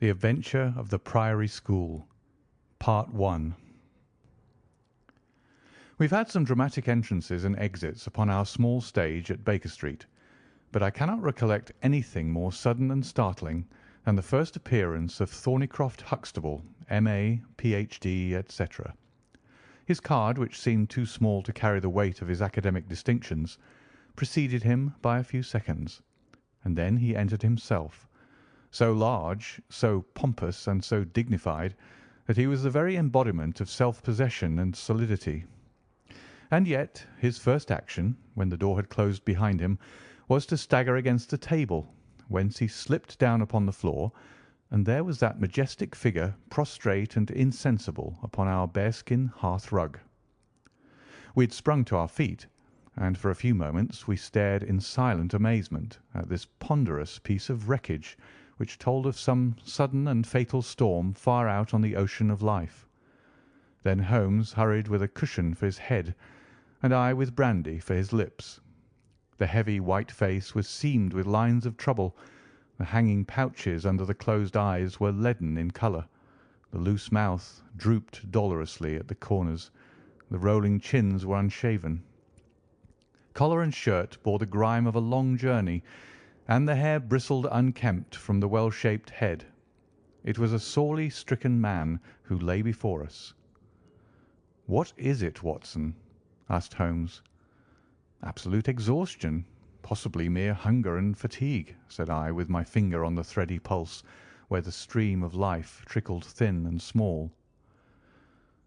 The Adventure of the Priory School, Part 1. We've had some dramatic entrances and exits upon our small stage at Baker Street, but I cannot recollect anything more sudden and startling than the first appearance of Thorneycroft Huxtable, M.A., Ph.D., etc. His card, which seemed too small to carry the weight of his academic distinctions, preceded him by a few seconds, and then he entered himself, so large, so pompous, and so dignified that he was the very embodiment of self-possession and solidity. And yet his first action, when the door had closed behind him, was to stagger against the table, whence he slipped down upon the floor, and there was that majestic figure prostrate and insensible upon our bearskin hearth-rug. We had sprung to our feet, and for a few moments we stared in silent amazement at this ponderous piece of wreckage which told of some sudden and fatal storm far out on the ocean of life. Then Holmes hurried with a cushion for his head, and I with brandy for his lips. The heavy white face was seamed with lines of trouble. The hanging pouches under the closed eyes were leaden in colour. The loose mouth drooped dolorously at the corners. The rolling chins were unshaven. Collar and shirt bore the grime of a long journey, and the hair bristled unkempt from the well-shaped head. It was a sorely stricken man who lay before us. "What is it, Watson?" asked Holmes. "Absolute exhaustion, possibly mere hunger and fatigue," said I, with my finger on the thready pulse, where the stream of life trickled thin and small.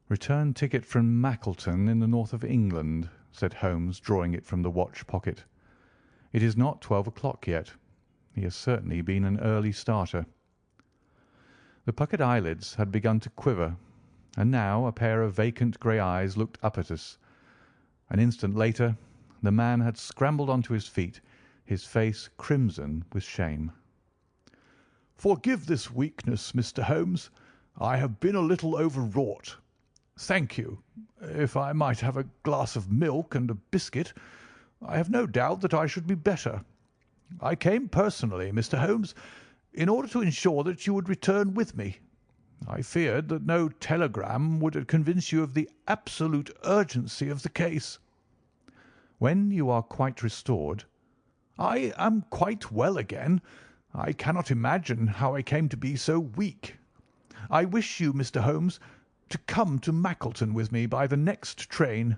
"Return ticket from Mackleton in the north of England," said Holmes, drawing it from the watch pocket. "It is not 12 o'clock yet. He has certainly been an early starter." The puckered eyelids had begun to quiver, and now a pair of vacant grey eyes looked up at us. An instant later the man had scrambled on to his feet, his face crimson with shame. "Forgive this weakness, Mr. Holmes. I have been a little overwrought. Thank you. If I might have a glass of milk and a biscuit, I have no doubt that I should be better. I came personally, Mr. Holmes, in order to ensure that you would return with me. I feared that no telegram would convince you of the absolute urgency of the case." "When you are quite restored—" "I am quite well again. I cannot imagine how I came to be so weak. I wish you, Mr. Holmes, to come to Mackleton with me by the next train."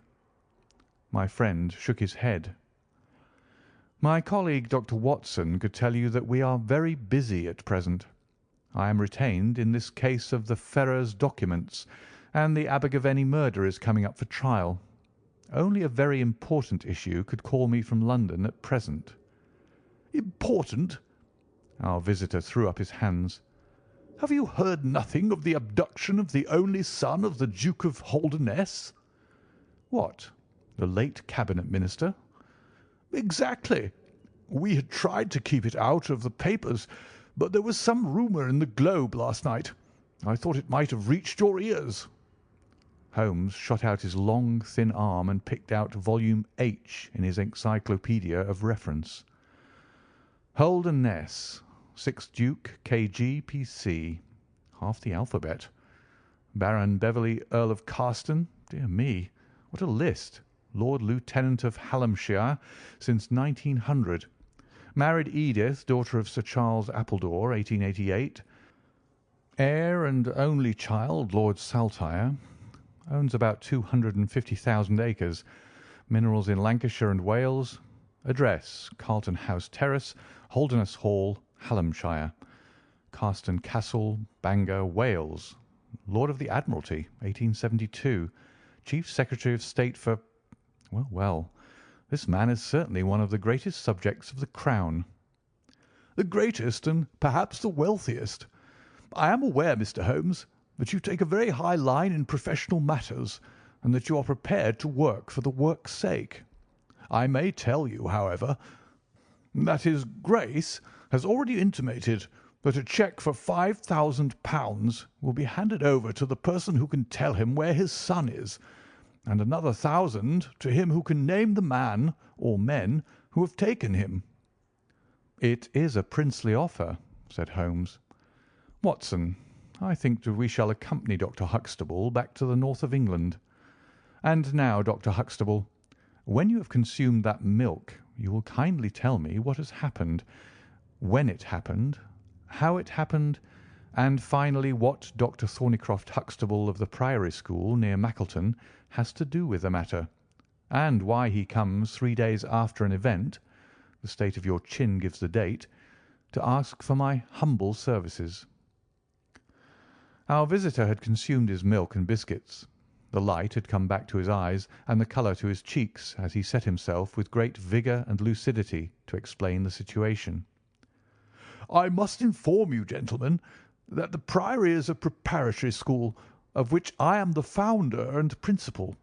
My friend shook his head. "My colleague, Dr. Watson, could tell you that we are very busy at present. I am retained in this case of the Ferrers documents, and the Abergavenny murder is coming up for trial. Only a very important issue could call me from London at present." "Important?" Our visitor threw up his hands. "Have you heard nothing of the abduction of the only son of the Duke of Holdernesse?" "What, the late Cabinet Minister?" "Exactly. We had tried to keep it out of the papers, but there was some rumour in the Globe last night. I thought it might have reached your ears." Holmes shot out his long, thin arm and picked out volume H in his encyclopaedia of reference. "Holdernesse, 6th Duke, K.G., P.C. Half the alphabet. Baron Beverley, Earl of Carston. Dear me, what a list. Lord Lieutenant of Hallamshire since 1900. Married Edith, daughter of Sir Charles Appledore, 1888. Heir and only child, Lord Saltire. Owns about 250,000 acres. Minerals in Lancashire and Wales. Address, Carlton House Terrace, Holdernesse Hall, Hallamshire. Carston Castle, Bangor, Wales. Lord of the Admiralty, 1872. Chief Secretary of State for— Well, this man is certainly one of the greatest subjects of the Crown." "The greatest and perhaps the wealthiest. I am aware, Mr. Holmes, that you take a very high line in professional matters, and that you are prepared to work for the work's sake. I may tell you, however, that his Grace has already intimated that a cheque for £5,000 will be handed over to the person who can tell him where his son is, and another 1,000 to him who can name the man or men who have taken him." "It is a princely offer," said Holmes. Watson, I think that we shall accompany Dr. Huxtable back to the north of England. And now, Dr. Huxtable, when you have consumed that milk, you will kindly tell me what has happened, when it happened, how it happened, and finally what Dr. Thorneycroft Huxtable of the Priory School near Mackleton has to do with the matter, and why he comes 3 days after an event, the state of your chin gives the date, to ask for my humble services. Our visitor had consumed his milk and biscuits. The light had come back to his eyes and the colour to his cheeks as he set himself with great vigour and lucidity to explain the situation. "I must inform you, gentlemen, that the Priory is a preparatory school of which I am the founder and principal.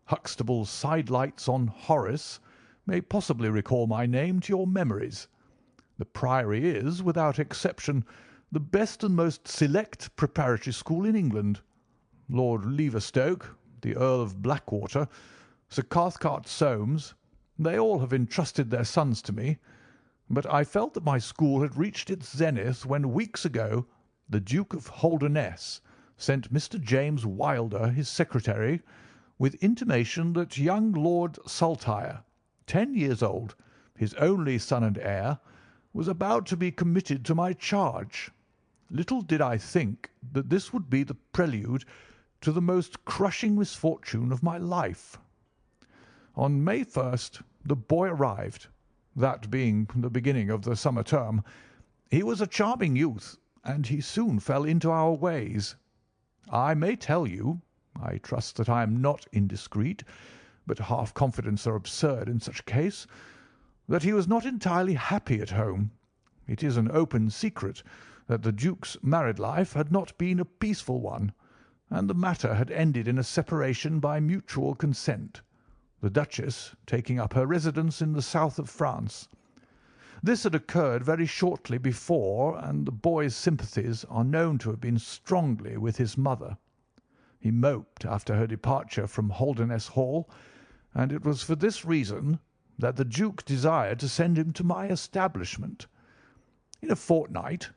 Huxtable's sidelights on Horace may possibly recall my name to your memories. The Priory is, without exception, the best and most select preparatory school in England. Lord Leverstoke, the Earl of Blackwater, Sir Cathcart Soames, they all have entrusted their sons to me, but I felt that my school had reached its zenith when weeks ago the Duke of Holdernesse sent Mr. James Wilder, his secretary, with intimation that young Lord Saltire, 10 years old, his only son and heir, was about to be committed to my charge. Little did I think that this would be the prelude to the most crushing misfortune of my life. On May 1st the boy arrived, that being the beginning of the summer term. He was a charming youth, and he soon fell into our ways. I may tell you, I trust that I am not indiscreet, but half confidence are absurd in such a case, that he was not entirely happy at home. It is an open secret that the Duke's married life had not been a peaceful one, and the matter had ended in a separation by mutual consent, the Duchess taking up her residence in the south of France. This had occurred very shortly before, and the boy's sympathies are known to have been strongly with his mother. He moped after her departure from Holdernesse Hall, and it was for this reason that the Duke desired to send him to my establishment. In a fortnight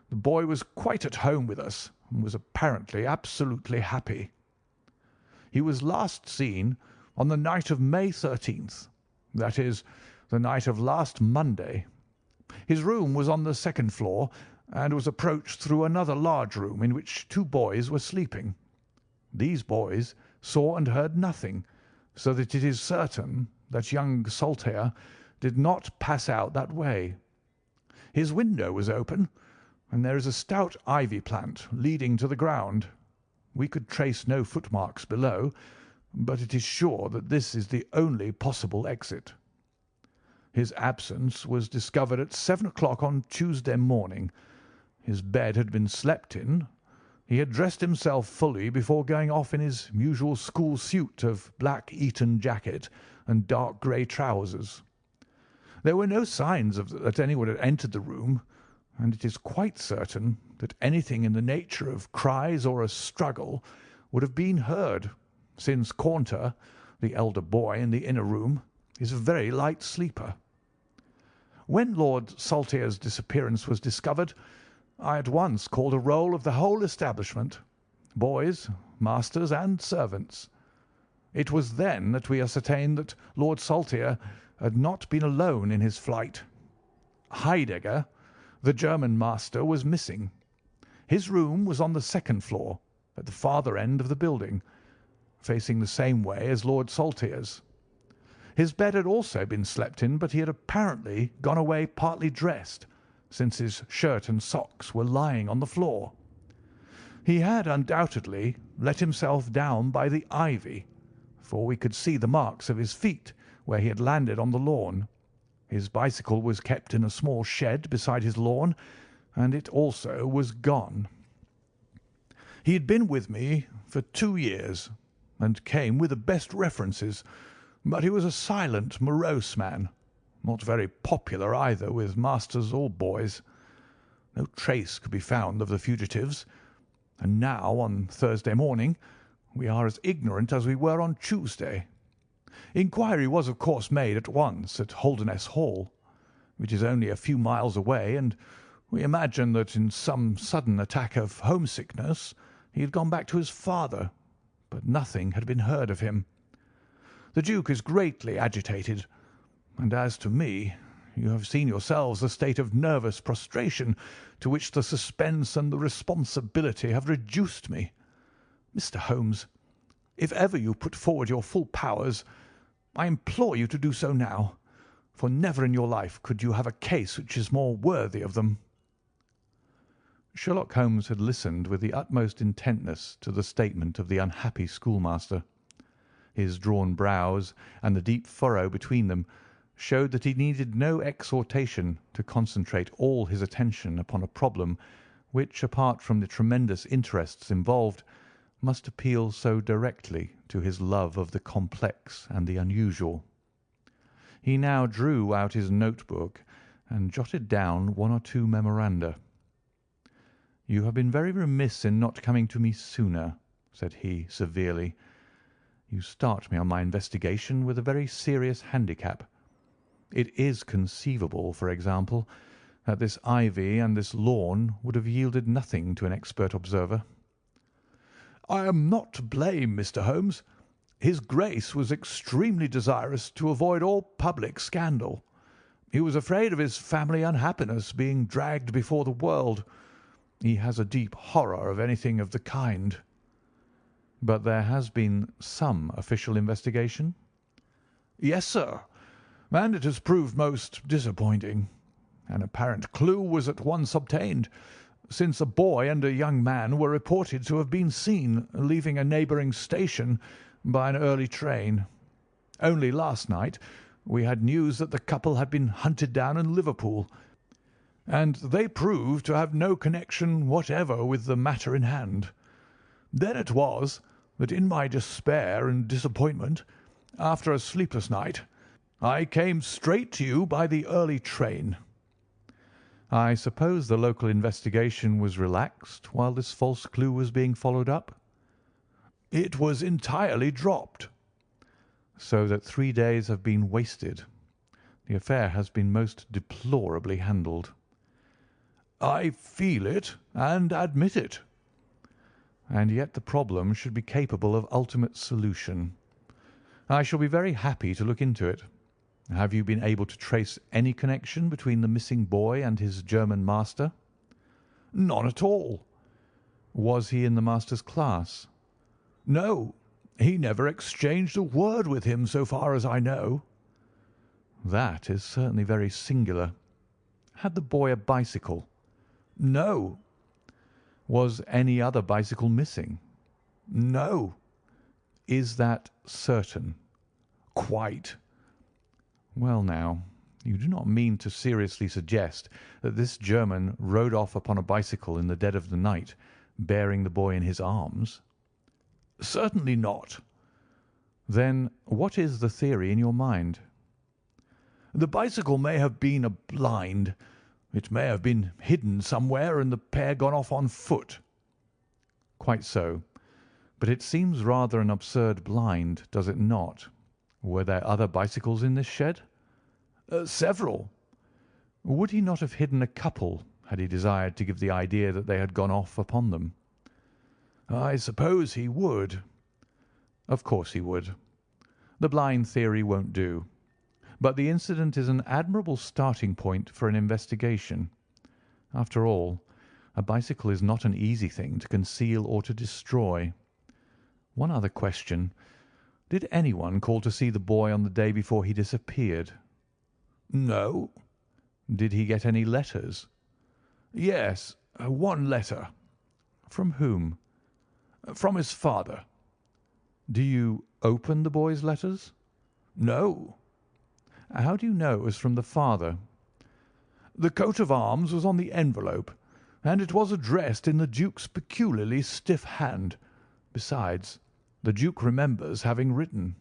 the boy was quite at home with us, and was apparently absolutely happy. He was last seen on the night of May 13th, that is, the night of last Monday. His room was on the second floor, and was approached through another large room in which 2 boys were sleeping. These boys saw and heard nothing, so that it is certain that young Saltire did not pass out that way. His window was open, and there is a stout ivy plant leading to the ground. We could trace no footmarks below, but it is sure that this is the only possible exit. His absence was discovered at 7 o'clock on Tuesday morning. His bed had been slept in. He had dressed himself fully before going off in his usual school suit of black Eton jacket and dark grey trousers. There were no signs that anyone had entered the room, and it is quite certain that anything in the nature of cries or a struggle would have been heard, since Caunter, the elder boy in the inner room, is a very light sleeper. When Lord Saltire's disappearance was discovered, I at once called a roll of the whole establishment, boys, masters, and servants. It was then that we ascertained that Lord Saltire had not been alone in his flight. Heidegger, the German master, was missing. His room was on the second floor, at the farther end of the building, facing the same way as Lord Saltire's. His bed had also been slept in, but he had apparently gone away partly dressed, since his shirt and socks were lying on the floor. He had undoubtedly let himself down by the ivy, for we could see the marks of his feet where he had landed on the lawn. His bicycle was kept in a small shed beside his lawn, and it also was gone. He had been with me for 2 years, and came with the best references, but he was a silent, morose man, not very popular either with masters or boys. No trace could be found of the fugitives, and now, on Thursday morning, we are as ignorant as we were on Tuesday. Inquiry was, of course, made at once at Holdernesse Hall, which is only a few miles away, and We imagined that in some sudden attack of homesickness he had gone back to his father, but nothing had been heard of him. The Duke is greatly agitated, and as to me, you have seen yourselves the state of nervous prostration to which the suspense and the responsibility have reduced me. Mr. Holmes, if ever you put forward your full powers, I implore you to do so now, for never in your life could you have a case which is more worthy of them." Sherlock Holmes had listened with the utmost intentness to the statement of the unhappy schoolmaster. His drawn brows and the deep furrow between them showed that he needed no exhortation to concentrate all his attention upon a problem which, apart from the tremendous interests involved, must appeal so directly to his love of the complex and the unusual. He now drew out his notebook and jotted down one or two memoranda. "You have been very remiss in not coming to me sooner," said he, severely. "You start me on my investigation with a very serious handicap. It is conceivable, for example, that this ivy and this lawn would have yielded nothing to an expert observer." "I am not to blame, Mr. Holmes. His Grace was extremely desirous to avoid all public scandal. He was afraid of his family unhappiness being dragged before the world. He has a deep horror of anything of the kind." "But there has been some official investigation?" "Yes, sir, and it has proved most disappointing. An apparent clue was at once obtained, since a boy and a young man were reported to have been seen leaving a neighbouring station by an early train. Only last night we had news that the couple had been hunted down in Liverpool, and they proved to have no connection whatever with the matter in hand. Then it was that in my despair and disappointment, after a sleepless night, I came straight to you by the early train." "I suppose the local investigation was relaxed while this false clue was being followed up?" "It was entirely dropped." "So that 3 days have been wasted. The affair has been most deplorably handled." "I feel it and admit it." "And yet the problem should be capable of ultimate solution. I shall be very happy to look into it. Have you been able to trace any connection between the missing boy and his German master?" "None at all." "Was he in the master's class?" "No, he never exchanged a word with him so far as I know." "That is certainly very singular. Had the boy a bicycle?" "No." "Was any other bicycle missing?" "No." "Is that certain?" "Quite." "Well, now, you do not mean to seriously suggest that this German rode off upon a bicycle in the dead of the night, bearing the boy in his arms?" "Certainly not." "Then what is the theory in your mind?" "The bicycle may have been a blind. It may have been hidden somewhere and the pair gone off on foot." "Quite so. But it seems rather an absurd blind, does it not? Were there other bicycles in this shed?" "Several." "Would he not have hidden a couple had he desired to give the idea that they had gone off upon them?" "I suppose he would." "Of course he would. The blind theory won't do. But the incident is an admirable starting point for an investigation. After all, a bicycle is not an easy thing to conceal or to destroy. One other question. Did anyone call to see the boy on the day before he disappeared?" "No." "Did he get any letters?" "Yes, one letter." "From whom?" "From his father." "Do you open the boy's letters?" "No." "How do you know it was from the father?" "The coat of arms was on the envelope, and it was addressed in the Duke's peculiarly stiff hand. Besides, the Duke remembers having written."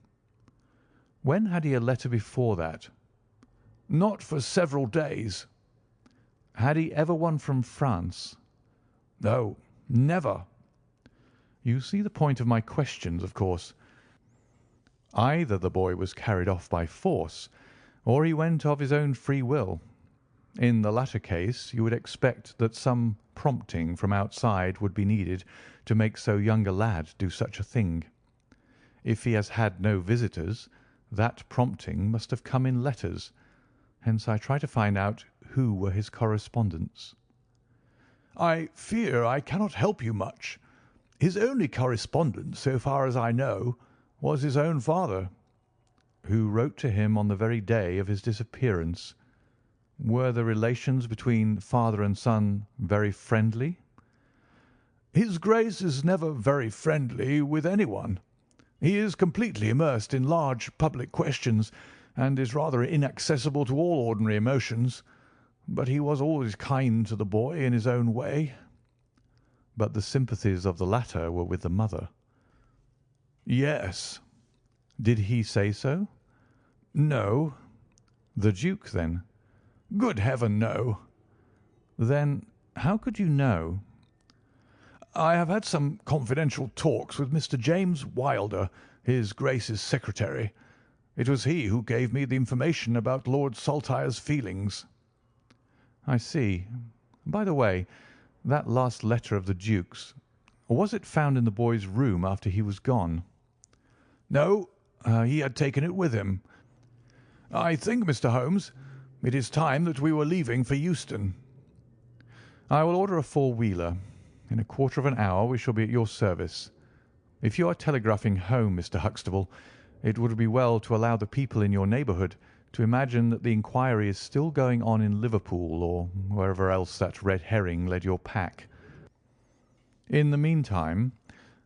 "When had he a letter before that?" "Not for several days." "Had he ever one from France?" "No, never." "You see the point of my questions, of course. Either the boy was carried off by force, or he went of his own free will. In the latter case, you would expect that some prompting from outside would be needed to make so young a lad do such a thing. If he has had no visitors, that prompting must have come in letters. Hence I try to find out who were his correspondents." "I fear I cannot help you much. His only correspondent, so far as I know, was his own father." "Who wrote to him on the very day of his disappearance. Were the relations between father and son very friendly?" "His Grace is never very friendly with anyone. He is completely immersed in large public questions, and is rather inaccessible to all ordinary emotions. But he was always kind to the boy in his own way." "But the sympathies of the latter were with the mother." "Yes." "Did he say so?" "No." "The Duke, then?" "Good heaven, no." "Then how could you know?" "I have had some confidential talks with Mr. James Wilder, his Grace's secretary. It was he who gave me the information about Lord Saltire's feelings." "I see. By the way, that last letter of the Duke's, was it found in the boy's room after he was gone?" "No, he had taken it with him. I think, Mr. Holmes, it is time that we were leaving for Euston." "I will order a four-wheeler. In a quarter of an hour we shall be at your service. If you are telegraphing home, Mr. Huxtable, it would be well to allow the people in your neighbourhood to imagine that the inquiry is still going on in Liverpool or wherever else that red herring led your pack. In the meantime,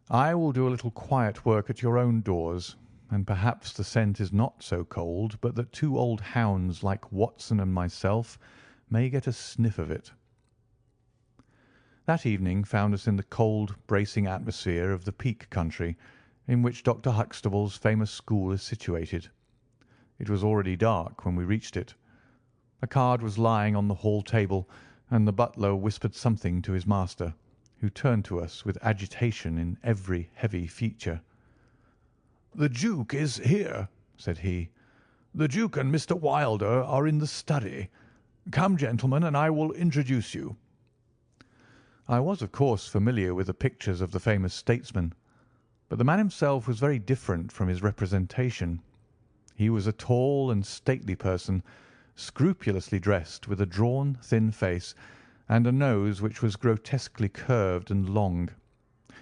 I will do a little quiet work at your own doors, and perhaps the scent is not so cold but that two old hounds like Watson and myself may get a sniff of it." That evening found us in the cold, bracing atmosphere of the Peak country, in which Dr. Huxtable's famous school is situated. It was already dark when we reached it. A card was lying on the hall table, and the butler whispered something to his master, who turned to us with agitation in every heavy feature. "The Duke is here," said he. "The Duke and Mr. Wilder are in the study. Come, gentlemen, and I will introduce you." I was, of course, familiar with the pictures of the famous statesman, but the man himself was very different from his representation. He was a tall and stately person, scrupulously dressed, with a drawn, thin face, and a nose which was grotesquely curved and long.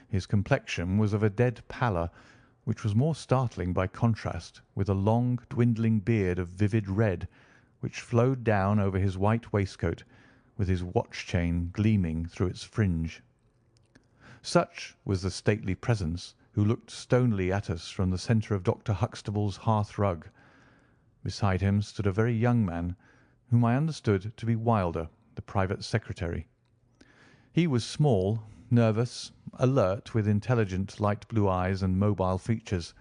His complexion was of a dead pallor, which was more startling by contrast with a long, dwindling beard of vivid red, which flowed down over his white waistcoat, with his watch-chain gleaming through its fringe. Such was the stately presence who looked stonily at us from the centre of Dr. Huxtable's hearth-rug. Beside him stood a very young man, whom I understood to be Wilder, the private secretary. He was small, nervous, alert, with intelligent light blue eyes and mobile features.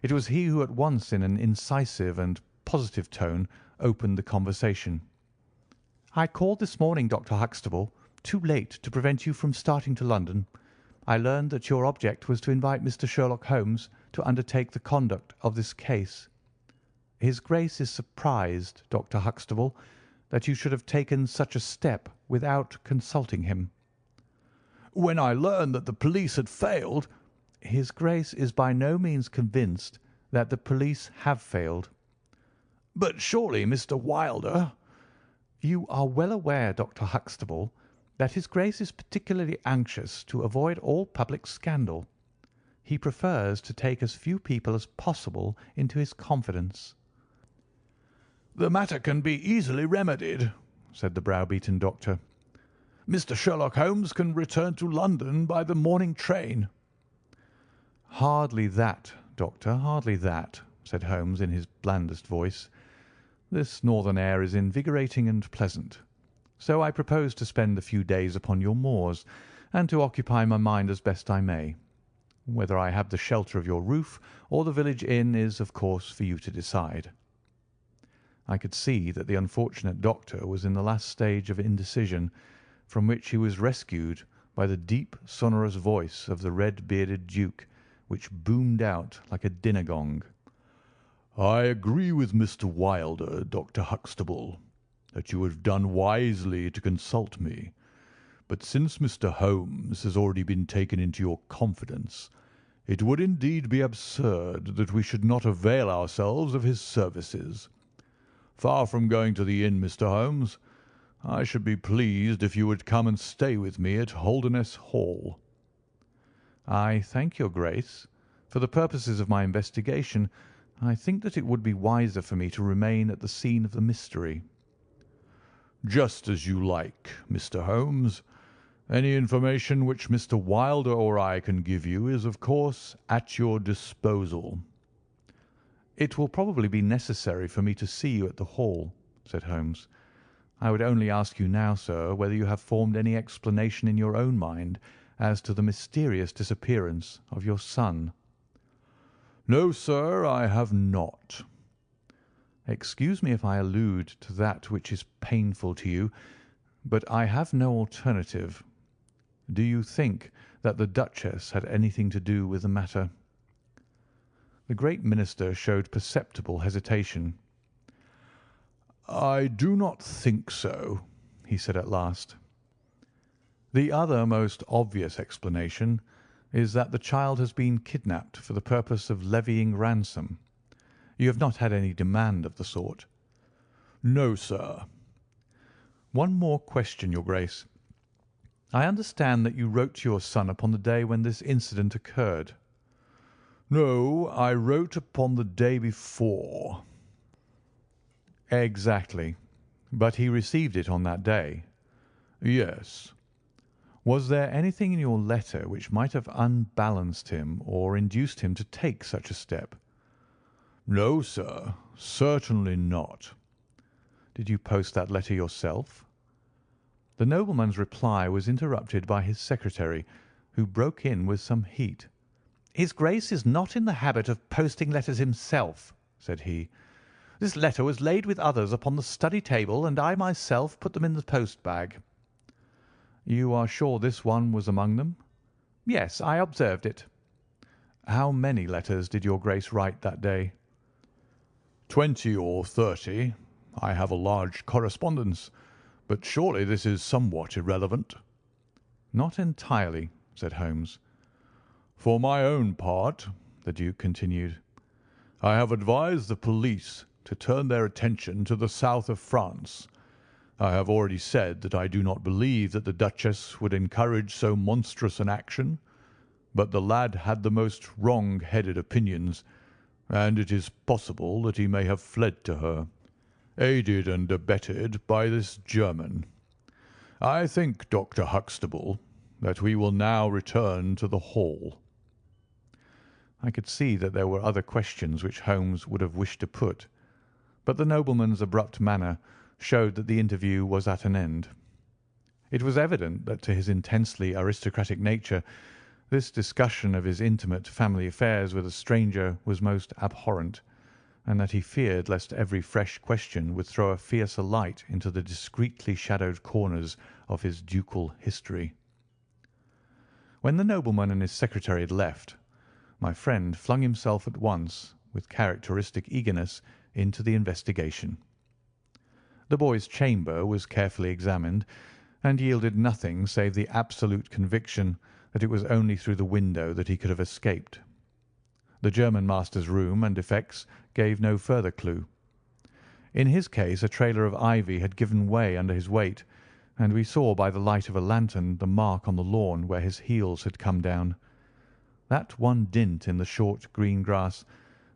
It was he who at once in an incisive and positive tone opened the conversation. "I called this morning, Dr. Huxtable, too late to prevent you from starting to London. I learned that your object was to invite Mr. Sherlock Holmes to undertake the conduct of this case. His Grace is surprised, Dr. Huxtable, that you should have taken such a step without consulting him." "When I learned that the police had failed—" "His Grace is by no means convinced that the police have failed." "But surely Mr. Wilder—" "You are well aware, Dr. Huxtable, that his Grace is particularly anxious to avoid all public scandal. He prefers to take as few people as possible into his confidence." "The matter can be easily remedied," said the browbeaten doctor. "Mr. Sherlock Holmes can return to London by the morning train." "Hardly that, Doctor, hardly that," said Holmes in his blandest voice. "This northern air is invigorating and pleasant, so I propose to spend a few days upon your moors, and to occupy my mind as best I may. Whether I have the shelter of your roof or the village inn is, of course, for you to decide." I could see that the unfortunate doctor was in the last stage of indecision, from which he was rescued by the deep, sonorous voice of the red-bearded Duke, which boomed out like a dinner gong. "I agree with Mr. Wilder, Dr. Huxtable. that you would have done wisely to consult me. But since Mr. Holmes has already been taken into your confidence, it would indeed be absurd that we should not avail ourselves of his services. Far from going to the inn, Mr. Holmes, I should be pleased if you would come and stay with me at Holdernesse Hall." "I thank your Grace. For the purposes of my investigation, I think that it would be wiser for me to remain at the scene of the mystery." "Just as you like, Mr. Holmes. Any information which Mr. Wilder or I can give you is, of course, at your disposal." "It will probably be necessary for me to see you at the Hall," said Holmes. "I would only ask you now, sir, whether you have formed any explanation in your own mind as to the mysterious disappearance of your son." "No, sir, I have not." "Excuse me if I allude to that which is painful to you, but I have no alternative. Do you think that the Duchess had anything to do with the matter?" The great minister showed perceptible hesitation. "I do not think so," he said at last. "The other most obvious explanation is that the child has been kidnapped for the purpose of levying ransom. You have not had any demand of the sort?" "No, sir." "One more question, your Grace. I understand that you wrote to your son upon the day when this incident occurred?" "No, I wrote upon the day before." "Exactly. But he received it on that day?" "Yes." "Was there anything in your letter which might have unbalanced him or induced him to take such a step?" "No, sir, certainly not." "Did you post that letter yourself?" The nobleman's reply was interrupted by his secretary, who broke in with some heat. "His Grace is not in the habit of posting letters himself," said he. "This letter was laid with others upon the study table, and I myself put them in the post bag." "You are sure this one was among them?" "Yes, I observed it." "How many letters did your Grace write that day?" 20 or 30. I have a large correspondence, but surely this is somewhat irrelevant." "Not entirely," said Holmes. "For my own part," the Duke continued, "I have advised the police to turn their attention to the south of France. I have already said that I do not believe that the Duchess would encourage so monstrous an action, but the lad had the most wrong-headed opinions, and it is possible that he may have fled to her, aided and abetted by this German. I think, Dr. Huxtable, that we will now return to the Hall." I could see that there were other questions which Holmes would have wished to put, but the nobleman's abrupt manner showed that the interview was at an end. It was evident that to his intensely aristocratic nature this discussion of his intimate family affairs with a stranger was most abhorrent, and that he feared lest every fresh question would throw a fiercer light into the discreetly shadowed corners of his ducal history. When the nobleman and his secretary had left, my friend flung himself at once, with characteristic eagerness, into the investigation. The boy's chamber was carefully examined, and yielded nothing save the absolute conviction that it was only through the window that he could have escaped. The German master's room and effects gave no further clue. In his case a trailer of ivy had given way under his weight, and we saw by the light of a lantern the mark on the lawn where his heels had come down. That one dint in the short green grass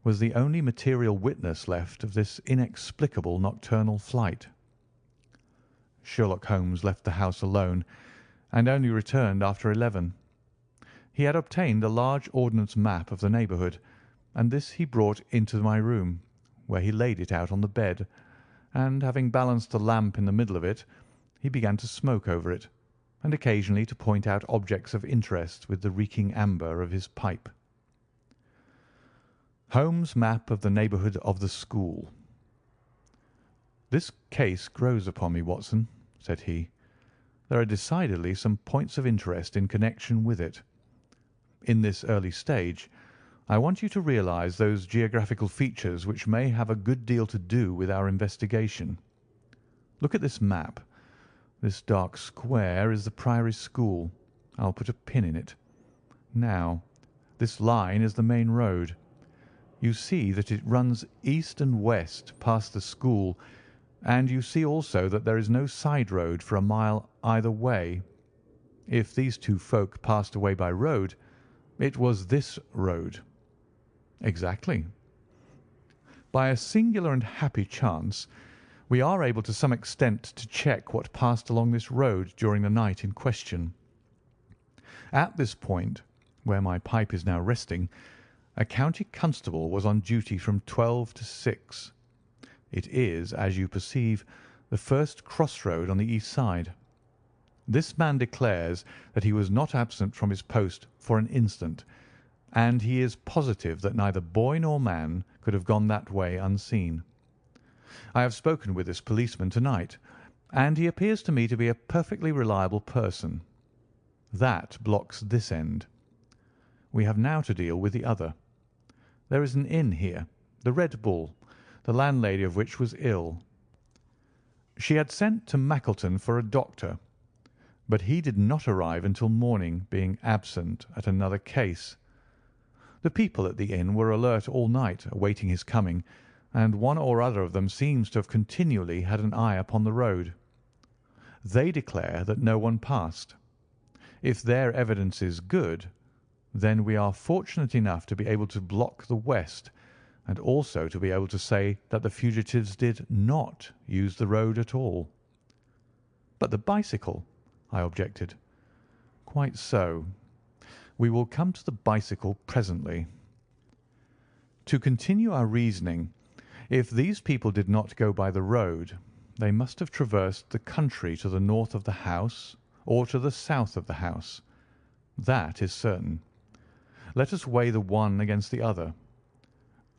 was the only material witness left of this inexplicable nocturnal flight. Sherlock Holmes left the house alone, and only returned after 11. He had obtained a large ordnance map of the neighbourhood, and this he brought into my room, where he laid it out on the bed, and, having balanced a lamp in the middle of it, he began to smoke over it, and occasionally to point out objects of interest with the reeking amber of his pipe. Holmes' map of the neighbourhood of the school. "This case grows upon me, Watson," said he. "There are decidedly some points of interest in connection with it. In this early stage, I want you to realise those geographical features which may have a good deal to do with our investigation. Look at this map. This dark square is the Priory School. I'll put a pin in it. Now, this line is the main road. You see that it runs east and west past the school, and you see also that there is no side road for a mile either way. If these two folk passed away by road, it was this road. Exactly. By a singular and happy chance, we are able to some extent to check what passed along this road during the night in question. At this point, where my pipe is now resting, a county constable was on duty from 12 to 6. It is, as you perceive, the first crossroad on the east side. This man declares that he was not absent from his post for an instant, and he is positive that neither boy nor man could have gone that way unseen. I have spoken with this policeman to-night, and he appears to me to be a perfectly reliable person. That blocks this end. We have now to deal with the other. There is an inn here, the Red Bull, the landlady of which was ill. She had sent to Mackleton for a doctor, but he did not arrive until morning, being absent at another case. The people at the inn were alert all night, awaiting his coming, and one or other of them seems to have continually had an eye upon the road. They declare that no one passed. If their evidence is good, then we are fortunate enough to be able to block the west, and also to be able to say that the fugitives did not use the road at all. But the bicycle, I objected. Quite so. We will come to the bicycle presently. To continue our reasoning, if these people did not go by the road, they must have traversed the country to the north of the house or to the south of the house. That is certain. Let us weigh the one against the other.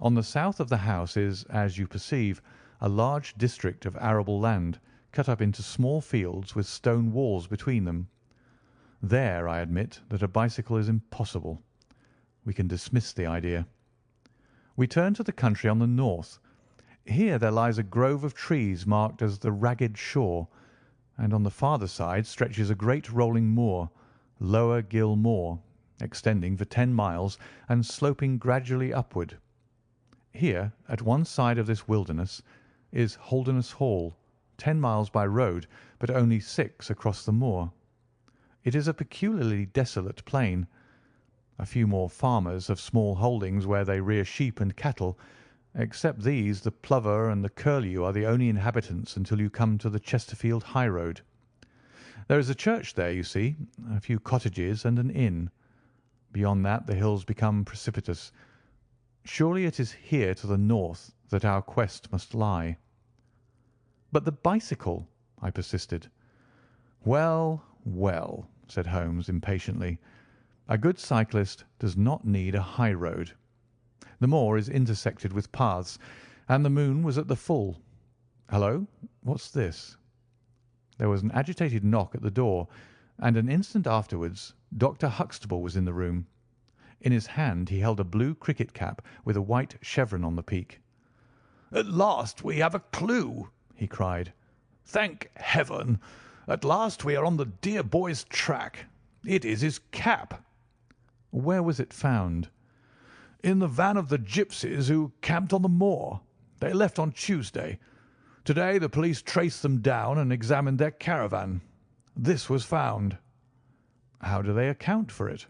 On the south of the house is, as you perceive, a large district of arable land, cut up into small fields with stone walls between them. There I admit that a bicycle is impossible. We can dismiss the idea. We turn to the country on the north. Here there lies a grove of trees marked as the Ragged Shore, and on the farther side stretches a great rolling moor, Lower Gill Moor, extending for 10 miles and sloping gradually upward. Here, at one side of this wilderness, is Holdernesse Hall, 10 miles by road, but only 6 across the moor. It is a peculiarly desolate plain. A few more farmers have small holdings where they rear sheep and cattle. Except these, the plover and the curlew are the only inhabitants until you come to the Chesterfield high road. There is a church there, you see, a few cottages and an inn. Beyond that the hills become precipitous. Surely it is here to the north that our quest must lie. But the bicycle, I persisted. Well, well, said Holmes impatiently. A good cyclist does not need a high road. The moor is intersected with paths, and the moon was at the full. Hello, what's this? There was an agitated knock at the door, and an instant afterwards Dr. Huxtable was in the room. In his hand he held a blue cricket cap with a white chevron on the peak. "At last we have a clue," he cried. "Thank Heaven! At last we are on the dear boy's track. It is his cap." "Where was it found?" "In the van of the gypsies who camped on the moor. They left on Tuesday. Today the police traced them down and examined their caravan. This was found." "How do they account for it?"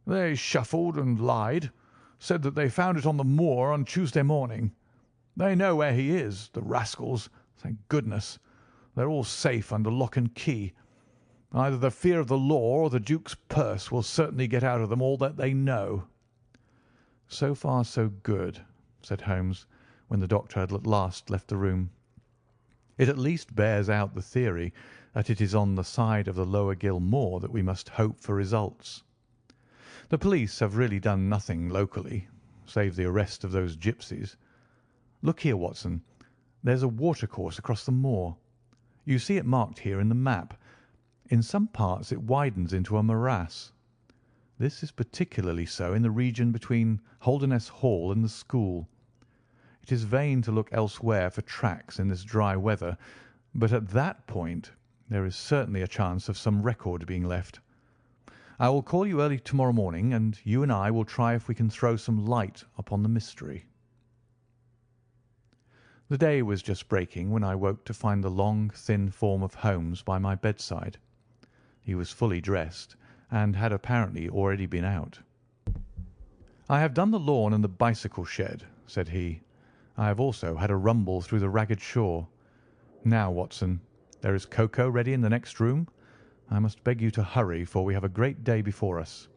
"They shuffled and lied, said that they found it on the moor on Tuesday morning. They know where he is, the rascals, thank goodness. They're all safe under lock and key. Either the fear of the law or the Duke's purse will certainly get out of them all that they know." "So far so good," said Holmes, when the doctor had at last left the room. "It at least bears out the theory that it is on the side of the Lower Gill Moor that we must hope for results. The police have really done nothing locally, save the arrest of those gypsies. Look here, Watson. There's a watercourse across the moor. You see it marked here in the map. In some parts it widens into a morass. This is particularly so in the region between Holdernesse Hall and the school. It is vain to look elsewhere for tracks in this dry weather, but at that point there is certainly a chance of some record being left. I will call you early tomorrow morning, and you and I will try if we can throw some light upon the mystery." The day was just breaking when I woke to find the long, thin form of Holmes by my bedside. He was fully dressed, and had apparently already been out. "I have done the lawn and the bicycle shed," said he. "I have also had a rumble through the ragged shore. Now, Watson, there is cocoa ready in the next room. I must beg you to hurry, for we have a great day before us."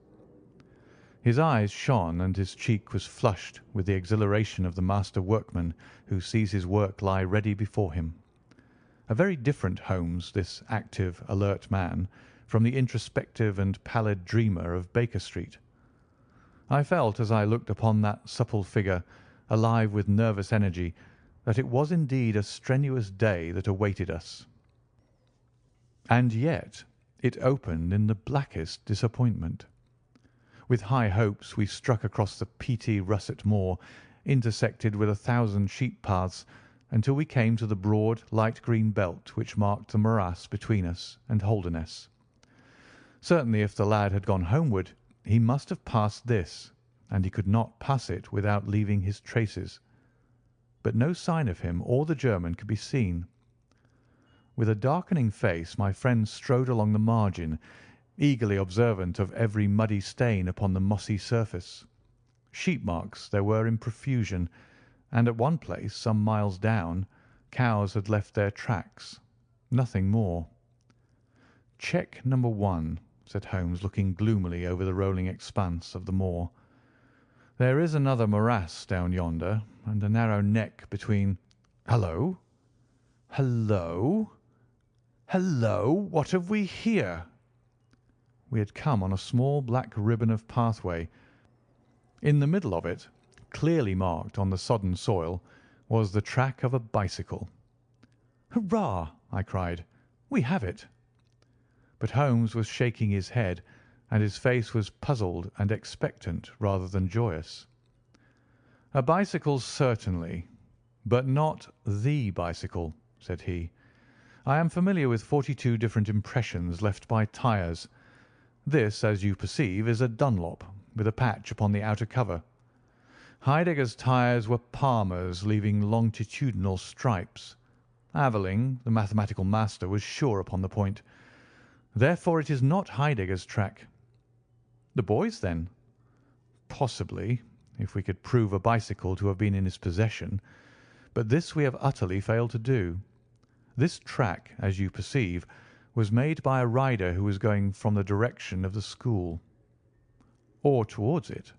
His eyes shone, and his cheek was flushed with the exhilaration of the master workman who sees his work lie ready before him. A very different Holmes, this active, alert man, from the introspective and pallid dreamer of Baker Street. I felt, as I looked upon that supple figure, alive with nervous energy, that it was indeed a strenuous day that awaited us. And yet it opened in the blackest disappointment. With high hopes we struck across the peaty russet moor, intersected with 1,000 sheep paths, until we came to the broad, light green belt which marked the morass between us and Holdernesse. Certainly, if the lad had gone homeward, he must have passed this, and he could not pass it without leaving his traces. But no sign of him or the German could be seen. With a darkening face my friend strode along the margin, eagerly observant of every muddy stain upon the mossy surface. Sheep marks there were in profusion, and at one place, some miles down, cows had left their tracks. Nothing more. "Check number 1, said Holmes, looking gloomily over the rolling expanse of the moor. "There is another morass down yonder, and a narrow neck between. Hullo! Hullo! Hullo! What have we here?" We had come on a small black ribbon of pathway. In the middle of it, clearly marked on the sodden soil, was the track of a bicycle. "Hurrah!" I cried. "We have it." But Holmes was shaking his head, and his face was puzzled and expectant rather than joyous. "A bicycle, certainly, but not the bicycle," said he. "I am familiar with 42 different impressions left by tyres. This, as you perceive, is a Dunlop, with a patch upon the outer cover. Heidegger's tyres were Palmer's, leaving longitudinal stripes. Aveling, the mathematical master, was sure upon the point. Therefore it is not Heidegger's track." "The boy's, then?" "Possibly, if we could prove a bicycle to have been in his possession. But this we have utterly failed to do. This track, as you perceive, was made by a rider who was going from the direction of the school." "Or towards it."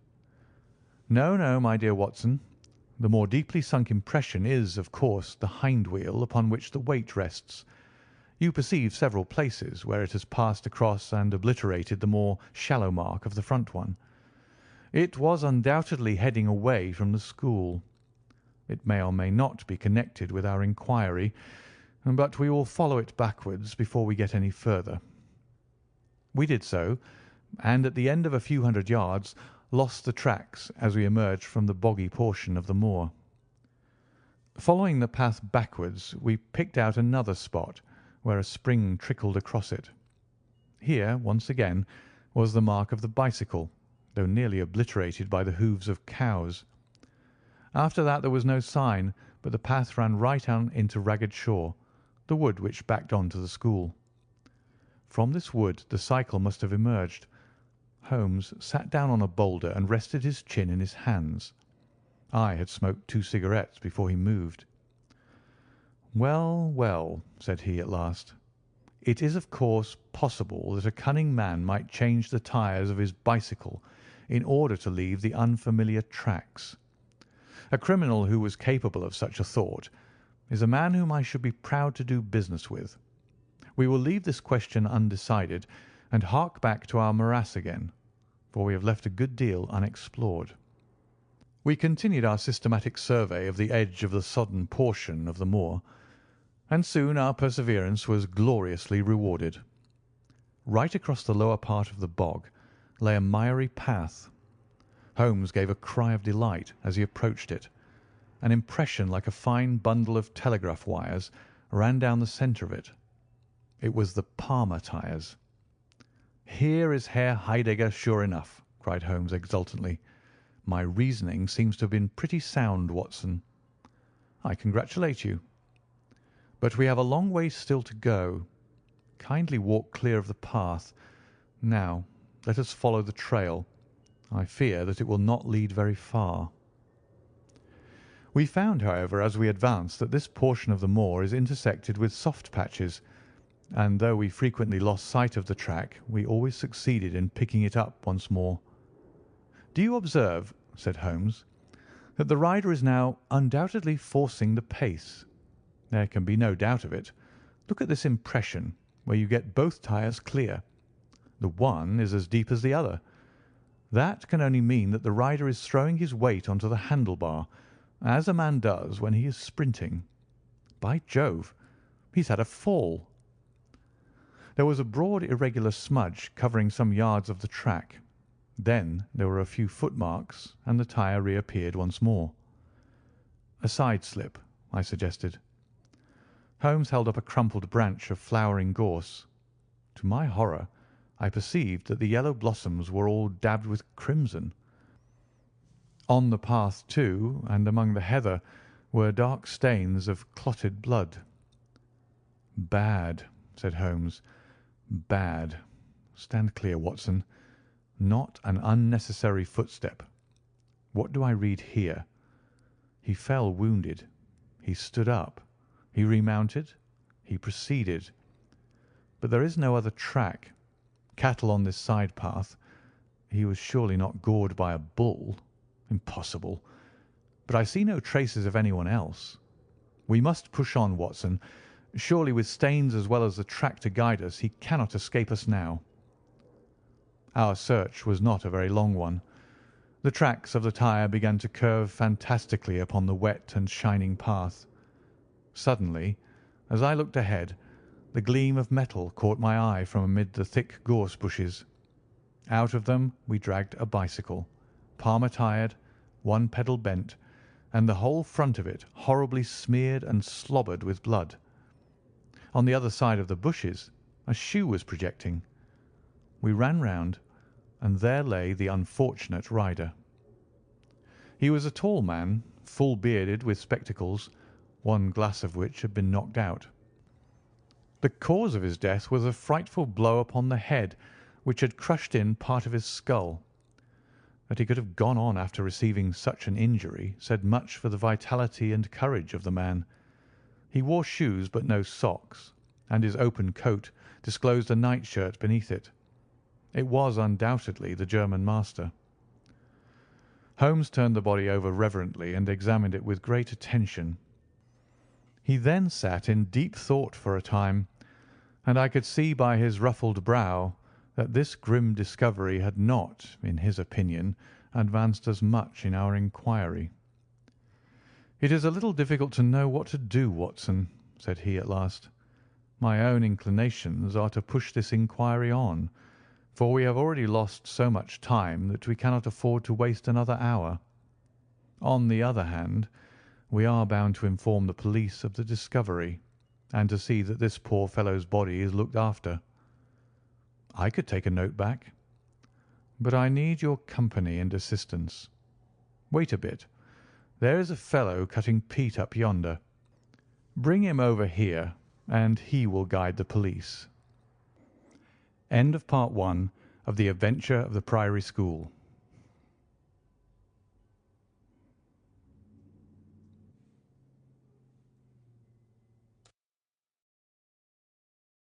"No, no, my dear Watson. The more deeply sunk impression is, of course, the hind wheel upon which the weight rests. You perceive several places where it has passed across and obliterated the more shallow mark of the front one. It was undoubtedly heading away from the school. It may or may not be connected with our inquiry, but we will follow it backwards before we get any further." We did so, and at the end of a few hundred yards lost the tracks as we emerged from the boggy portion of the moor. Following the path backwards, we picked out another spot where a spring trickled across it. Here, once again, was the mark of the bicycle, though nearly obliterated by the hoofs of cows. After that there was no sign, but the path ran right on into Ragged Shaw, the wood which backed on to the school. From this wood the cycle must have emerged. Holmes sat down on a boulder and rested his chin in his hands. I had smoked 2 cigarettes before he moved. "Well, well," said he at last, "it is of course possible that a cunning man might change the tyres of his bicycle in order to leave the unfamiliar tracks. A criminal who was capable of such a thought is a man whom I should be proud to do business with. We will leave this question undecided and hark back to our morass again, for we have left a good deal unexplored." We continued our systematic survey of the edge of the sodden portion of the moor, and soon our perseverance was gloriously rewarded. Right across the lower part of the bog lay a miry path. Holmes gave a cry of delight as he approached it. An impression like a fine bundle of telegraph wires ran down the centre of it. It was the Palmer tyres. "Here is Herr Heidegger, sure enough," cried Holmes exultantly. "My reasoning seems to have been pretty sound, Watson." "I congratulate you." "But we have a long way still to go. Kindly walk clear of the path. Now, let us follow the trail. I fear that it will not lead very far." We found, however, as we advanced, that this portion of the moor is intersected with soft patches, and though we frequently lost sight of the track, we always succeeded in picking it up once more. "Do you observe," said Holmes, "that the rider is now undoubtedly forcing the pace? There can be no doubt of it. Look at this impression, where you get both tyres clear. The one is as deep as the other. That can only mean that the rider is throwing his weight onto the handlebar, as a man does when he is sprinting. By Jove, he's had a fall." There was a broad irregular smudge covering some yards of the track. Then there were a few footmarks, and the tyre reappeared once more. "A side slip," I suggested. Holmes held up a crumpled branch of flowering gorse. To my horror, I perceived that the yellow blossoms were all dabbed with crimson. On the path, too, and among the heather, were dark stains of clotted blood. "Bad," said Holmes. "Bad. Stand clear, Watson. Not an unnecessary footstep. What do I read here? He fell wounded. He stood up. He remounted. He proceeded. But there is no other track. Cattle on this side path. He was surely not gored by a bull. Impossible. But I see no traces of anyone else. We must push on, Watson. Surely with stains as well as the track to guide us, he cannot escape us now." Our search was not a very long one. The tracks of the tyre began to curve fantastically upon the wet and shining path. Suddenly, as I looked ahead, the gleam of metal caught my eye from amid the thick gorse bushes. Out of them we dragged a bicycle, Palmer tyred, one pedal bent, and the whole front of it horribly smeared and slobbered with blood. On the other side of the bushes a shoe was projecting. We ran round, and there lay the unfortunate rider. He was a tall man, full bearded, with spectacles, one glass of which had been knocked out. The cause of his death was a frightful blow upon the head, which had crushed in part of his skull. That he could have gone on after receiving such an injury said much for the vitality and courage of the man. He wore shoes but no socks, and his open coat disclosed a nightshirt beneath it. It was undoubtedly the German master. Holmes turned the body over reverently and examined it with great attention. He then sat in deep thought for a time, and I could see by his ruffled brow that this grim discovery had not, in his opinion, advanced us much in our inquiry. "It is a little difficult to know what to do, Watson," said he at last. "My own inclinations are to push this inquiry on, for we have already lost so much time that we cannot afford to waste another hour. On the other hand, we are bound to inform the police of the discovery, and to see that this poor fellow's body is looked after. I could take a note back, but I need your company and assistance. Wait a bit. There is a fellow cutting peat up yonder. Bring him over here, and he will guide the police." End of Part 1 of The Adventure of the Priory School.